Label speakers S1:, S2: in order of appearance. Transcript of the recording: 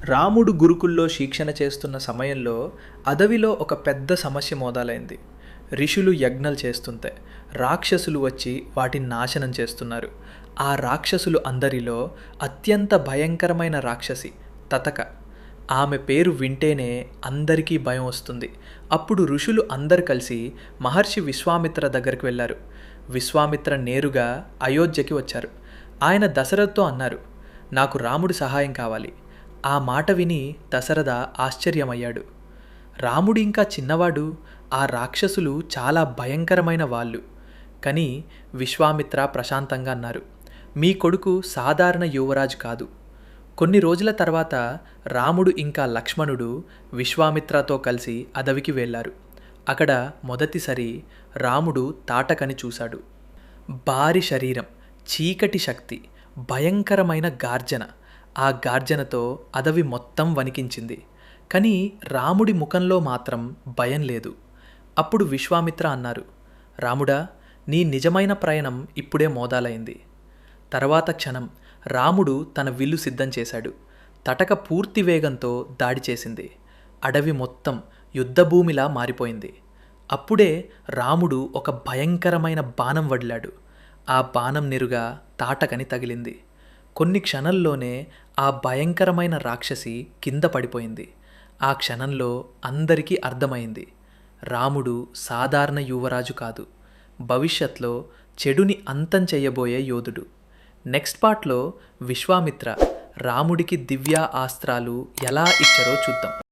S1: రాముడు గురుకుల్లో శిక్షణ చేస్తున్న సమయంలో అడవిలో ఒక పెద్ద సమస్య మొదలైంది. ఋషులు యజ్ఞాలు చేస్తుంటే రాక్షసులు వచ్చి వాటిని నాశనం చేస్తున్నారు. ఆ రాక్షసులు అందరిలో అత్యంత భయంకరమైన రాక్షసి తతక. ఆమె పేరు వింటేనే అందరికీ భయం వస్తుంది. అప్పుడు ఋషులు అందరు కలిసి మహర్షి విశ్వామిత్ర దగ్గరికి వెళ్ళారు. విశ్వామిత్ర నేరుగా అయోధ్యకి వచ్చారు. ఆయన దశరథ్తో అన్నారు, నాకు రాముడి సహాయం కావాలి. ఆ మాట విని దశరథ ఆశ్చర్యమయ్యాడు. రాముడు ఇంకా చిన్నవాడు, ఆ రాక్షసులు చాలా భయంకరమైన వాళ్ళు. కానీ విశ్వామిత్ర ప్రశాంతంగా అన్నారు, మీ కొడుకు సాధారణ యువరాజు కాదు. కొన్ని రోజుల తర్వాత రాముడు ఇంకా లక్ష్మణుడు విశ్వామిత్రతో కలిసి అడవికి వెళ్ళారు. అక్కడ మొదటిసారి రాముడు తాటకని చూశాడు. భారీ శరీరం, చీకటి శక్తి, భయంకరమైన గార్జన. ఆ గార్జనతో అడవి మొత్తం వణికించింది. కానీ రాముడి ముఖంలో మాత్రం భయం లేదు. అప్పుడు విశ్వామిత్ర అన్నారు, రాముడా, నీ నిజమైన ప్రయాణం ఇప్పుడే మొదలైంది. తర్వాత క్షణం రాముడు తన విల్లు సిద్ధం చేశాడు. తటక పూర్తి వేగంతో దాడి చేసింది. అడవి మొత్తం యుద్ధభూమిలా మారిపోయింది. అప్పుడే రాముడు ఒక భయంకరమైన బాణం వదిలాడు. ఆ బాణం నేరుగా తాటకని తగిలింది. కొన్ని క్షణాల్లోనే ఆ భయంకరమైన రాక్షసి కింద పడిపోయింది. ఆ క్షణంలో అందరికీ అర్థమైంది, రాముడు సాధారణ యువరాజు కాదు, భవిష్యత్లో చెడుని అంతం చేయబోయే యోధుడు. నెక్స్ట్ పార్ట్లో విశ్వామిత్ర రాముడికి దివ్య అస్త్రాలు ఎలా ఇచ్చారో చూద్దాం.